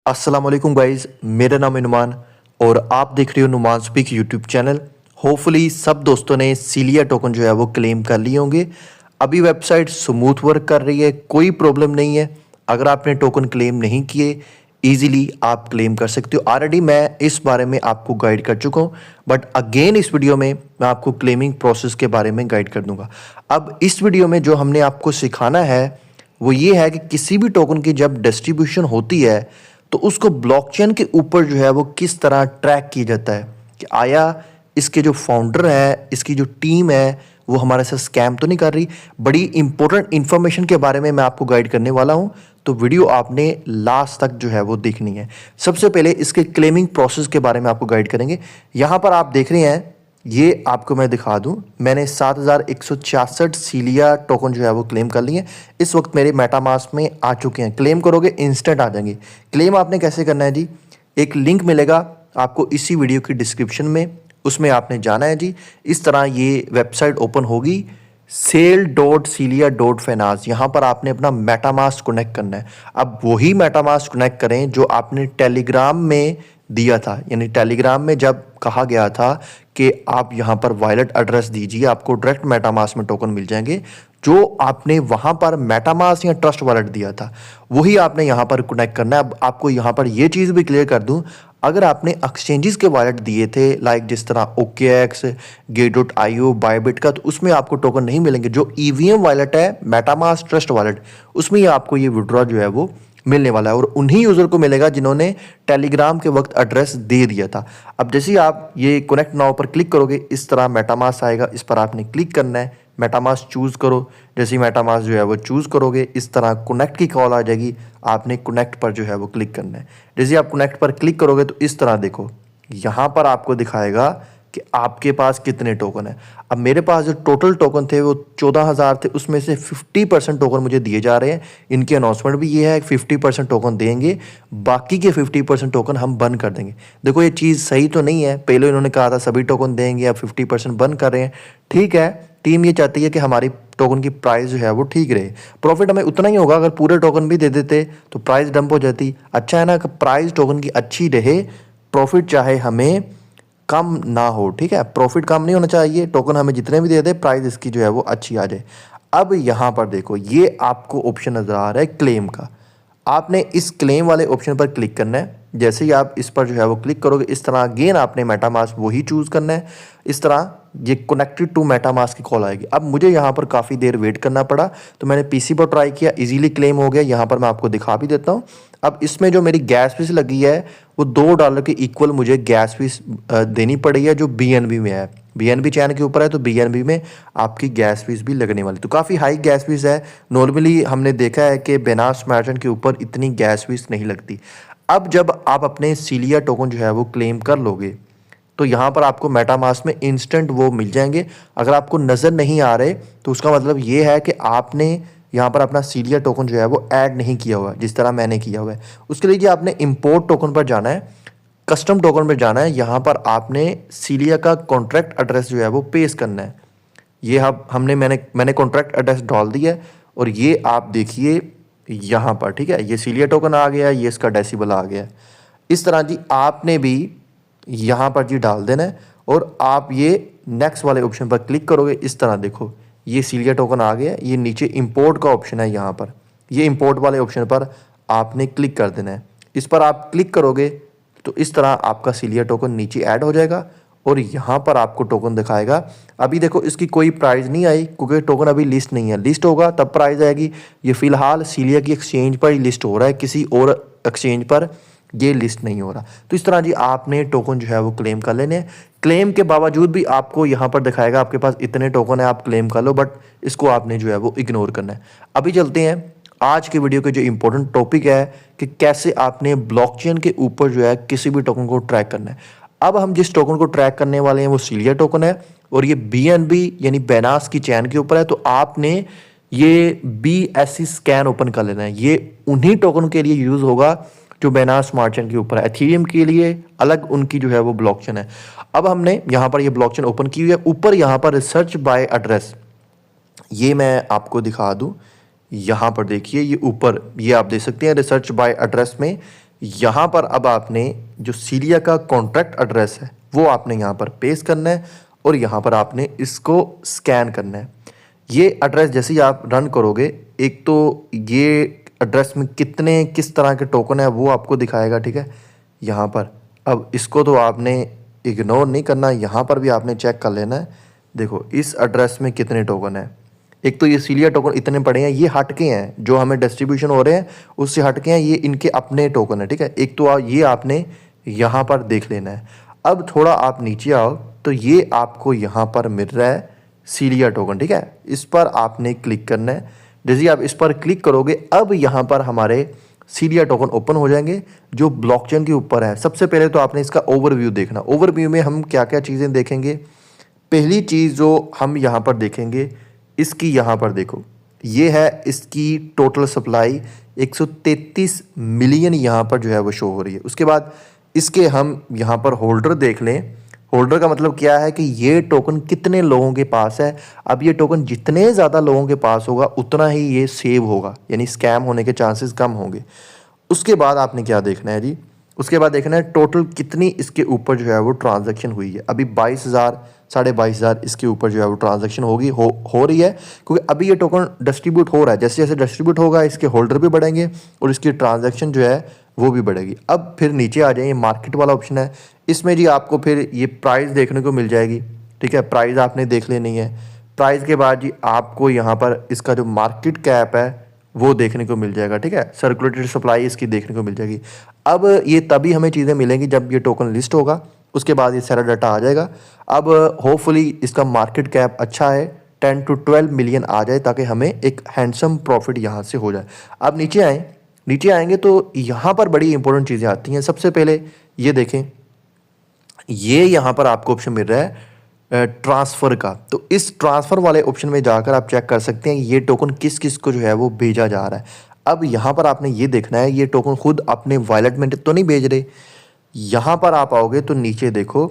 अस्सलाम वालेकुम गाइस, मेरा नाम है नुमान और आप देख रहे हो Numan speak YouTube channel. Hopefully सब दोस्तों ने सीलिया टोकन जो है वो क्लेम कर लिए होंगे। अभी वेबसाइट स्मूथ वर्क कर रही है, कोई प्रॉब्लम नहीं है। अगर आपने टोकन क्लेम नहीं किए, इजीली आप क्लेम कर सकते हो। ऑलरेडी मैं इस बारे में आपको गाइड कर चुका हूँ, बट अगेन इस वीडियो में मैं आपको क्लेमिंग प्रोसेस के बारे में गाइड कर दूंगा। अब इस वीडियो में जो हमने आपको सिखाना है वो ये है कि किसी भी टोकन की जब डिस्ट्रीब्यूशन होती है तो उसको ब्लॉकचेन के ऊपर जो है वो किस तरह ट्रैक किया जाता है कि आया इसके जो फाउंडर है, इसकी जो टीम है, वो हमारे साथ स्कैम तो नहीं कर रही। बड़ी इंपॉर्टेंट इंफॉर्मेशन के बारे में मैं आपको गाइड करने वाला हूं, तो वीडियो आपने लास्ट तक जो है वो देखनी है। सबसे पहले इसके क्लेमिंग प्रोसेस के बारे में आपको गाइड करेंगे। यहां पर आप देख रहे हैं, ये आपको मैं दिखा दूं, मैंने 7166 सीलिया टोकन जो है वो क्लेम कर लिए। इस वक्त मेरे मेटामास्क में आ चुके हैं। क्लेम करोगे इंस्टेंट आ जाएंगे। क्लेम आपने कैसे करना है जी, एक लिंक मिलेगा आपको इसी वीडियो की डिस्क्रिप्शन में, उसमें आपने जाना है जी। इस तरह ये वेबसाइट ओपन होगी, sale.cilia.finance। यहाँ पर आपने अपना मेटामास्क कनेक्ट करना है। अब वही मेटामास्क कनेक्ट करें जो आपने टेलीग्राम में दिया था, यानी टेलीग्राम में जब कहा गया था कि आप यहाँ पर वॉलेट एड्रेस दीजिए, आपको डायरेक्ट मेटामास्क में टोकन मिल जाएंगे। जो आपने वहाँ पर मेटामास्क या ट्रस्ट वॉलेट दिया था वही आपने यहाँ पर कनेक्ट करना है। अब आपको यहाँ पर ये चीज़ भी क्लियर कर दूँ, अगर आपने एक्सचेंजेस के वॉलेट दिए थे लाइक जिस तरह OKX, Gate.io, बायबिट का, तो उसमें आपको टोकन नहीं मिलेंगे। जो EVM वॉलेट है, मेटामास्क ट्रस्ट वॉलेट, उसमें ही आपको ये विड्रॉ जो है वो मिलने वाला है और उन्हीं यूज़र को मिलेगा जिन्होंने टेलीग्राम के वक्त एड्रेस दे दिया था। अब जैसे ही आप ये कनेक्ट नाउ पर क्लिक करोगे, इस तरह मेटामास्क आएगा, इस पर आपने क्लिक करना है, मेटामास्क चूज़ करो। जैसे ही मेटामास्क जो है वो चूज़ करोगे, इस तरह कनेक्ट की कॉल आ जाएगी, आपने कनेक्ट पर जो है वो क्लिक करना है। जैसे आप कनेक्ट पर क्लिक करोगे तो इस तरह देखो, यहाँ पर आपको दिखाएगा कि आपके पास कितने टोकन है। अब मेरे पास जो टोटल टोकन थे वो 14,000 थे, उसमें से 50% टोकन मुझे दिए जा रहे हैं। इनकी अनाउंसमेंट भी ये है, 50% टोकन देंगे, बाकी के 50% टोकन हम बंद कर देंगे। देखो ये चीज़ सही तो नहीं है, पहले इन्होंने कहा था सभी टोकन देंगे, अब 50% बंद कर रहे हैं। ठीक है, टीम ये चाहती है कि हमारी टोकन की प्राइस जो है वो ठीक रहे। प्रॉफिट हमें उतना ही होगा, अगर पूरे टोकन भी दे देते तो प्राइस डंप हो जाती। अच्छा है ना कि प्राइस टोकन की अच्छी रहे, प्रॉफिट चाहे हमें कम ना हो। ठीक है, प्रॉफिट कम नहीं होना चाहिए, टोकन हमें जितने भी दे दे, प्राइस इसकी जो है वो अच्छी आ जाए। अब यहाँ पर देखो, ये आपको ऑप्शन नज़र आ रहा है क्लेम का। आपने इस क्लेम वाले ऑप्शन पर क्लिक करना है। जैसे ही आप इस पर जो है वो क्लिक करोगे, इस तरह अगेन आपने मेटामास्क वही चूज़ करना है। इस तरह ये कनेक्टेड टू मेटामास्क की कॉल आएगी। अब मुझे यहाँ पर काफ़ी देर वेट करना पड़ा, तो मैंने PC पर ट्राई किया, इजीली क्लेम हो गया। यहाँ पर मैं आपको दिखा भी देता हूँ। अब इसमें जो मेरी गैस फीस लगी है वो $2 के इक्वल मुझे गैस फीस देनी पड़ी है, जो BNB में है। BNB चैन के ऊपर है, तो BNB में आपकी गैस फीस भी लगने वाली, तो काफ़ी हाई गैस फीस है। नॉर्मली हमने देखा है कि बिनास मर्चेंट के ऊपर इतनी गैस फीस नहीं लगती। अब जब आप अपने सीलिया टोकन जो है वो क्लेम कर लोगे, तो यहाँ पर आपको मेटामास्क में इंस्टेंट वो मिल जाएंगे। अगर आपको नज़र नहीं आ रहे तो उसका मतलब ये है कि आपने यहाँ पर अपना सीलिया टोकन जो है वो ऐड नहीं किया हुआ है, जिस तरह मैंने किया हुआ है। उसके लिए आपने इंपोर्ट टोकन पर जाना है, कस्टम टोकन पर जाना है। यहाँ पर आपने सीलिया का कॉन्ट्रैक्ट एड्रेस जो है वो पेस्ट करना है। ये मैंने कॉन्ट्रैक्ट एड्रेस डाल दिया है और ये आप देखिए यहाँ पर, ठीक है, ये सीलिया टोकन आ गया, ये इसका डेसिबल आ गया। इस तरह जी आपने भी यहाँ पर जी डाल देना है और आप ये नेक्स्ट वाले ऑप्शन पर क्लिक करोगे। इस तरह देखो, ये सीलिया टोकन आ गया। ये नीचे इंपोर्ट का ऑप्शन है, यहाँ पर ये इंपोर्ट वाले ऑप्शन पर आपने क्लिक कर देना है। इस पर आप क्लिक करोगे तो इस तरह आपका सीलिया टोकन नीचे ऐड हो जाएगा और यहाँ पर आपको टोकन दिखाएगा। अभी देखो इसकी कोई प्राइस नहीं आई क्योंकि टोकन अभी लिस्ट नहीं है। लिस्ट होगा तब प्राइस आएगी। ये फिलहाल सीलिया की एक्सचेंज पर ही लिस्ट हो रहा है, किसी और एक्सचेंज पर ये लिस्ट नहीं हो रहा। तो इस तरह जी आपने टोकन जो है वो क्लेम कर लेने हैं। क्लेम के बावजूद भी आपको यहाँ पर दिखाएगा आपके पास इतने टोकन है, आप क्लेम कर लो, बट इसको आपने जो है वो इग्नोर करना है। अभी चलते हैं आज के वीडियो के जो इंपॉर्टेंट टॉपिक है कि कैसे आपने ब्लॉकचेन के ऊपर जो है किसी भी टोकन को ट्रैक करना है। अब हम जिस टोकन को ट्रैक करने वाले हैं वो सीलिया टोकन है और ये BNB यानी बेनास की चैन के ऊपर है। तो आपने ये BSC स्कैन ओपन कर लेना है। ये उन्हीं टोकन के लिए यूज़ होगा जो बेनास स्मार्ट चेन के ऊपर है। एथेरियम के लिए अलग उनकी जो है वो ब्लॉकचेन है। अब हमने यहाँ पर ये ब्लॉकचेन ओपन की हुई है। ऊपर यहाँ पर रिसर्च बाय एड्रेस, ये मैं आपको दिखा दूँ। यहाँ पर देखिए, ये ऊपर ये आप देख सकते हैं रिसर्च बाय एड्रेस में यहाँ पर अब आपने जो सीलिया का कॉन्ट्रैक्ट एड्रेस है वो आपने यहाँ पर पेस्ट करना है और यहाँ पर आपने इसको स्कैन करना है। ये एड्रेस जैसे ही आप रन करोगे, एक तो ये एड्रेस में कितने किस तरह के टोकन है वो आपको दिखाएगा, ठीक है। यहाँ पर अब इसको तो आपने इग्नोर नहीं करना, यहाँ पर भी आपने चेक कर लेना है। देखो इस एड्रेस में कितने टोकन है। एक तो ये सीलिया टोकन इतने पड़े हैं, ये हट के हैं, जो हमें डिस्ट्रीब्यूशन हो रहे हैं उससे हट के हैं, ये इनके अपने टोकन है, ठीक है। एक तो ये आपने यहाँ पर देख लेना है। अब थोड़ा आप नीचे आओ तो ये आपको यहाँ पर मिल रहा है सीलिया टोकन, ठीक है। इस पर आपने क्लिक करना है। जैसे ही आप इस पर क्लिक करोगे अब यहाँ पर हमारे सीलिया टोकन ओपन हो जाएंगे जो ब्लॉकचेन के ऊपर है। सबसे पहले तो आपने इसका ओवरव्यू देखना। ओवरव्यू में हम क्या क्या चीज़ें देखेंगे। पहली चीज़ जो हम यहाँ पर देखेंगे, इसकी यहाँ पर देखो, ये है इसकी टोटल सप्लाई 133 मिलियन यहाँ पर जो है वो शो हो रही है। उसके बाद इसके हम यहाँ पर होल्डर देख लें। होल्डर का मतलब क्या है कि ये टोकन कितने लोगों के पास है। अब ये टोकन जितने ज़्यादा लोगों के पास होगा उतना ही ये सेव होगा, यानी स्कैम होने के चांसेस कम होंगे। उसके बाद आपने क्या देखना है जी, उसके बाद देखना है टोटल कितनी इसके ऊपर जो है वो ट्रांजैक्शन हुई है। अभी 22,000 22,500 इसके ऊपर जो है वो ट्रांजैक्शन होगी हो रही है, क्योंकि अभी ये टोकन डिस्ट्रीब्यूट हो रहा है। जैसे जैसे डिस्ट्रीब्यूट होगा इसके होल्डर भी बढ़ेंगे और इसकी ट्रांजैक्शन जो है वो भी बढ़ेगी। अब फिर नीचे आ जाए, ये मार्केट वाला ऑप्शन है। इसमें जी आपको फिर ये प्राइस देखने को मिल जाएगी, ठीक है। प्राइस आपने देख लेनी है। प्राइस के बाद जी आपको यहाँ पर इसका जो मार्केट कैप है वो देखने को मिल जाएगा, ठीक है। सर्कुलेटेड सप्लाई इसकी देखने को मिल जाएगी। अब ये तभी हमें चीज़ें मिलेंगी जब ये टोकन लिस्ट होगा, उसके बाद ये सारा डाटा आ जाएगा। अब होपफुली इसका मार्केट कैप अच्छा है, 10 to 12 मिलियन आ जाए ताकि हमें एक हैंडसम प्रॉफिट यहाँ से हो जाए। अब नीचे आए, नीचे आएंगे तो यहाँ पर बड़ी इंपॉर्टेंट चीज़ें आती हैं। सबसे पहले ये देखें, ये यहाँ पर आपको ऑप्शन मिल रहा है ट्रांसफ़र का। तो इस ट्रांसफ़र वाले ऑप्शन में जाकर आप चेक कर सकते हैं ये टोकन किस किस को जो है वो भेजा जा रहा है। अब यहाँ पर आपने ये देखना है ये टोकन खुद अपने वॉलेट में तो नहीं भेज रहे। यहाँ पर आप आओगे तो नीचे देखो,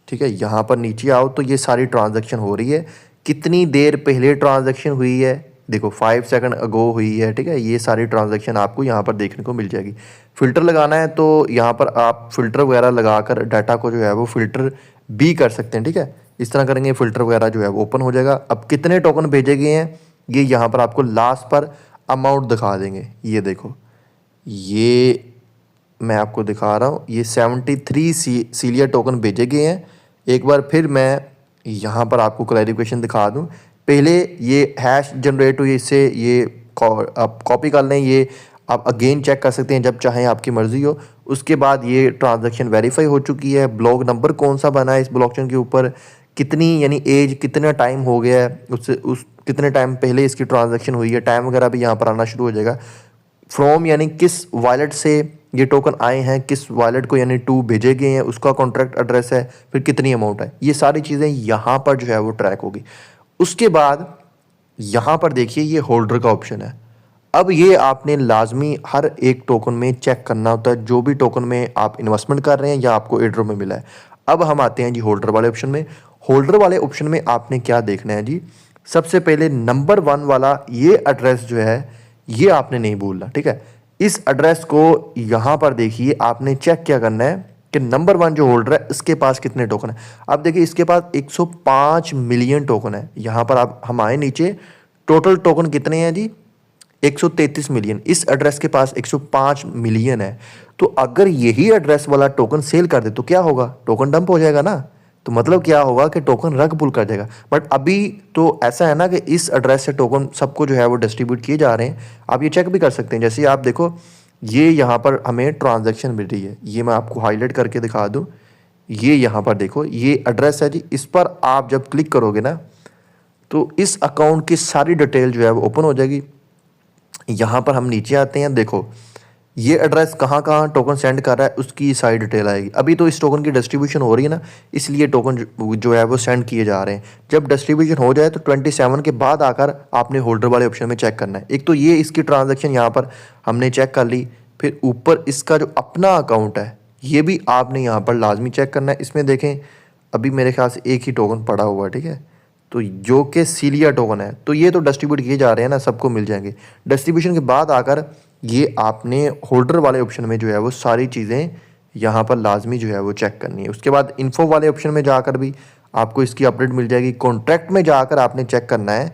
ठीक है। यहाँ पर नीचे आओ तो ये सारी ट्रांजैक्शन हो रही है। कितनी देर पहले ट्रांजैक्शन हुई है, देखो 5 सेकंड अगो हुई है, ठीक है। ये सारी ट्रांजैक्शन आपको यहाँ पर देखने को मिल जाएगी। फ़िल्टर लगाना है तो यहाँ पर आप फ़िल्टर वगैरह लगाकर डाटा को जो है वो फ़िल्टर भी कर सकते हैं, ठीक है। इस तरह करेंगे फ़िल्टर वगैरह जो है वो ओपन हो जाएगा। अब कितने टोकन भेजे गए हैं ये यहाँ पर आपको लास्ट पर अमाउंट दिखा देंगे। ये देखो, ये मैं आपको दिखा रहा हूँ, ये 73 सीलिया टोकन भेजे गए हैं। एक बार फिर मैं यहाँ पर आपको क्लैरिफिकेशन दिखा दूँ। पहले ये हैश जनरेट हुई, इससे ये आप कॉपी कर लें, ये आप अगेन चेक कर सकते हैं जब चाहें, आपकी मर्ज़ी हो। उसके बाद ये ट्रांजैक्शन वेरीफाई हो चुकी है। ब्लॉक नंबर कौन सा बना है इस ब्लॉकचेन के ऊपर, कितनी यानी एज कितना टाइम हो गया है, उससे उस कितने टाइम पहले इसकी ट्रांजैक्शन हुई है, टाइम वगैरह भी यहाँ पर आना शुरू हो जाएगा। फ्रॉम यानी किस वॉलेट से ये टोकन आए हैं, किस वॉलेट को यानी टू भेजे गए हैं, उसका कॉन्ट्रैक्ट एड्रेस है, फिर कितनी अमाउंट है, ये सारी चीज़ें यहाँ पर जो है वो ट्रैक होगी। उसके बाद यहाँ पर देखिए ये होल्डर का ऑप्शन है। अब ये आपने लाजमी हर एक टोकन में चेक करना होता है, जो भी टोकन में आप इन्वेस्टमेंट कर रहे हैं या आपको एड्रॉप में मिला है। अब हम आते हैं जी होल्डर वाले ऑप्शन में। होल्डर वाले ऑप्शन में आपने क्या देखना है जी, सबसे पहले नंबर 1 वाला ये एड्रेस जो है ये आपने नहीं भूलना, ठीक है। इस एड्रेस को यहाँ पर देखिए, आपने चेक क्या करना है कि नंबर 1 जो होल्डर है इसके पास कितने टोकन है। आप देखिए इसके पास 105 मिलियन टोकन है। यहाँ पर आप हम आए नीचे, टोटल टोकन कितने हैं जी, 133 मिलियन। इस एड्रेस के पास 105 मिलियन है। तो अगर यही एड्रेस वाला टोकन सेल कर दे तो क्या होगा, टोकन डंप हो जाएगा ना। तो मतलब क्या होगा कि टोकन रग पुल कर देगा। बट अभी तो ऐसा है ना कि इस एड्रेस से टोकन सबको जो है वो डिस्ट्रीब्यूट किए जा रहे हैं। आप ये चेक भी कर सकते हैं। जैसे आप देखो ये यहाँ पर हमें ट्रांजैक्शन मिल रही है, ये मैं आपको हाईलाइट करके दिखा दूँ। ये यहाँ पर देखो ये एड्रेस है जी, इस पर आप जब क्लिक करोगे ना तो इस अकाउंट की सारी डिटेल जो है वो ओपन हो जाएगी। यहाँ पर हम नीचे आते हैं, देखो ये एड्रेस कहाँ कहाँ टोकन सेंड कर रहा है उसकी सारी डिटेल आएगी। अभी तो इस टोकन की डिस्ट्रीब्यूशन हो रही है ना, इसलिए टोकन जो है वो सेंड किए जा रहे हैं। जब डिस्ट्रीब्यूशन हो जाए तो 27 के बाद आकर आपने होल्डर वाले ऑप्शन में चेक करना है। एक तो ये इसकी ट्रांजैक्शन यहाँ पर हमने चेक कर ली, फिर ऊपर इसका जो अपना अकाउंट है ये भी आपने यहाँ पर लाजमी चेक करना है। इसमें देखें अभी मेरे ख्याल से एक ही टोकन पड़ा हुआ है, ठीक है, तो जो कि सीलिया टोकन है। तो ये तो डिस्ट्रीब्यूट किए जा रहे हैं ना, सबको मिल जाएंगे। डिस्ट्रीब्यूशन के बाद आकर ये आपने होल्डर वाले ऑप्शन में जो है वो सारी चीज़ें यहाँ पर लाजमी जो है वो चेक करनी है। उसके बाद इन्फो वाले ऑप्शन में जाकर भी आपको इसकी अपडेट मिल जाएगी। कॉन्ट्रैक्ट में जाकर आपने चेक करना है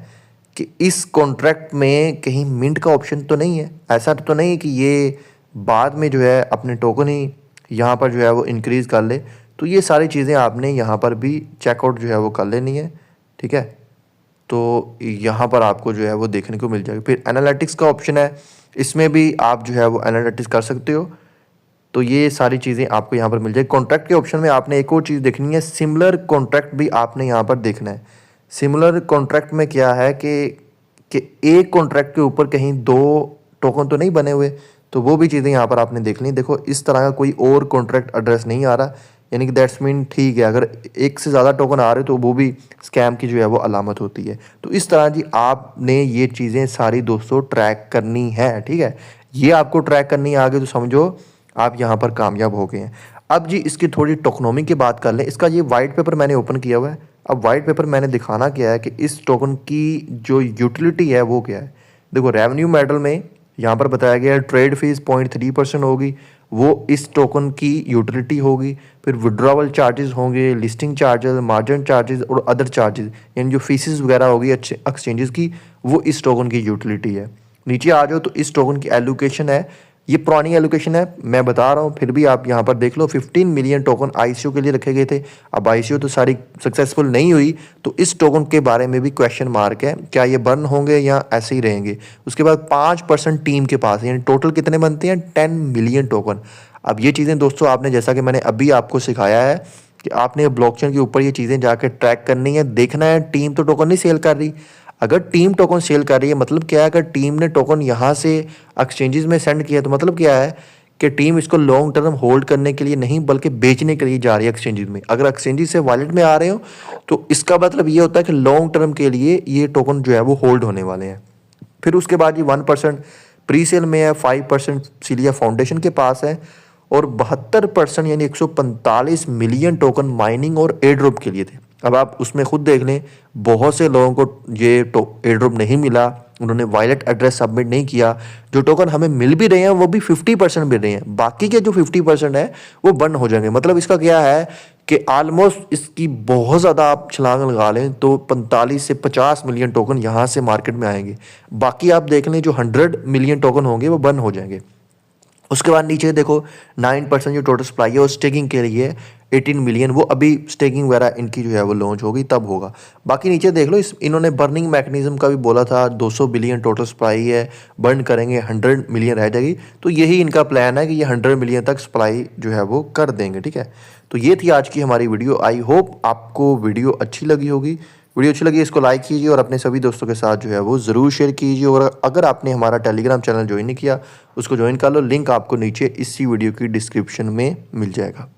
कि इस कॉन्ट्रैक्ट में कहीं मिंट का ऑप्शन तो नहीं है। ऐसा तो नहीं कि ये बाद में जो है अपने टोकन ही यहाँ पर जो है वो इंक्रीज़ कर ले। तो ये सारी चीज़ें आपने यहाँ पर भी चेकआउट जो है वो कर लेनी है, ठीक है। तो यहाँ पर आपको जो है वो देखने को मिल जाएगा। फिर एनालिटिक्स का ऑप्शन है, इसमें भी आप जो है वो एनालिटिक्स कर सकते हो। तो ये सारी चीज़ें आपको यहाँ पर मिल जाएगी। कॉन्ट्रैक्ट के ऑप्शन में आपने एक और चीज़ देखनी है, सिमिलर कॉन्ट्रैक्ट भी आपने यहाँ पर देखना है। सिमिलर कॉन्ट्रैक्ट में क्या है कि एक कॉन्ट्रैक्ट के ऊपर कहीं 2 टोकन तो नहीं बने हुए, तो वो भी चीज़ें यहाँ पर आपने देख ली। देखो इस तरह का कोई और कॉन्ट्रैक्ट एड्रेस नहीं आ रहा, यानी कि दैट्स मीन ठीक है। अगर एक से ज़्यादा टोकन आ रहे तो वो भी स्कैम की जो है वो अलामत होती है। तो इस तरह जी आपने ये चीज़ें सारी दोस्तों ट्रैक करनी है, ठीक है। ये आपको ट्रैक करनी है आगे, तो समझो आप यहाँ पर कामयाब हो गए हैं। अब जी इसकी थोड़ी टोकनोमी की बात कर लें। इसका ये वाइट पेपर मैंने ओपन किया हुआ है। अब वाइट पेपर मैंने दिखाना क्या है कि इस टोकन की जो यूटिलिटी है वो क्या है। देखो रेवेन्यू मॉडल में यहाँ पर बताया गया है ट्रेड फीस 0.3% होगी, वो इस टोकन की यूटिलिटी होगी। फिर विड्रॉवल चार्जेस होंगे, लिस्टिंग चार्जेस, मार्जिन चार्जेस और अदर चार्जेस, यानी जो फीसिस वगैरह होगी एक्सचेंजेस की, वो इस टोकन की यूटिलिटी है। नीचे आ जाओ तो इस टोकन की एलोकेशन है, ये पुरानी एलोकेशन है मैं बता रहा हूँ, फिर भी आप यहाँ पर देख लो। 15 मिलियन टोकन आईसीओ के लिए रखे गए थे। अब आईसीओ तो सारी सक्सेसफुल नहीं हुई, तो इस टोकन के बारे में भी क्वेश्चन मार्क है, क्या ये बर्न होंगे या ऐसे ही रहेंगे। उसके बाद 5% टीम के पास है, यानी टोटल कितने बनते हैं 10 मिलियन टोकन। अब ये चीज़ें दोस्तों आपने, जैसा कि मैंने अभी आपको सिखाया है कि आपने ब्लॉकचेन के ऊपर ये चीज़ें जाकर ट्रैक करनी है, देखना है टीम तो टोकन नहीं सेल कर रही। अगर टीम टोकन सेल कर रही है मतलब क्या है, अगर टीम ने टोकन यहाँ से एक्सचेंजेस में सेंड किया तो मतलब क्या है कि टीम इसको लॉन्ग टर्म होल्ड करने के लिए नहीं बल्कि बेचने के लिए जा रही है एक्सचेंजेस में। अगर एक्सचेंजेस से वॉलेट में आ रहे हो तो इसका मतलब ये होता है कि लॉन्ग टर्म के लिए ये टोकन जो है वो होल्ड होने वाले हैं। फिर उसके बाद ये 1% प्री सेल में है, 5% सिलिया फाउंडेशन के पास है और 72% यानी 145 मिलियन टोकन माइनिंग और एयर ड्रॉप के लिए थे। अब आप उसमें खुद देख लें, बहुत से लोगों को ये एयर ड्रॉप नहीं मिला, उन्होंने वॉलेट एड्रेस सबमिट नहीं किया। जो टोकन हमें मिल भी रहे हैं वो भी 50% मिल रहे हैं, बाकी के जो 50% है वो बंद हो जाएंगे। मतलब इसका क्या है कि ऑलमोस्ट इसकी बहुत ज़्यादा आप छलांग लगा लें तो 45 से 50 मिलियन टोकन यहाँ से मार्केट में आएंगे। बाकी आप देख लें जो 100 मिलियन टोकन होंगे वो बंद हो जाएंगे। उसके बाद नीचे देखो 9% जो टोटल सप्लाई है वो स्टेकिंग के लिए 18 मिलियन, वो अभी स्टेकिंग वगैरह इनकी जो है वो लॉन्च होगी तब होगा। बाकी नीचे देख लो, इन्होंने बर्निंग मैकेनिज्म का भी बोला था, 200 बिलियन टोटल सप्लाई है, बर्न करेंगे 100 मिलियन रह जाएगी। तो यही इनका प्लान है कि ये 100 मिलियन तक सप्लाई जो है वो कर देंगे, ठीक है। तो ये थी आज की हमारी वीडियो। आई होप आपको वीडियो अच्छी लगी होगी। वीडियो अच्छी लगी इसको लाइक कीजिए और अपने सभी दोस्तों के साथ जो है वो ज़रूर शेयर कीजिए। और अगर आपने हमारा टेलीग्राम चैनल ज्वाइन नहीं किया उसको ज्वाइन कर लो, लिंक आपको नीचे इसी वीडियो की डिस्क्रिप्शन में मिल जाएगा।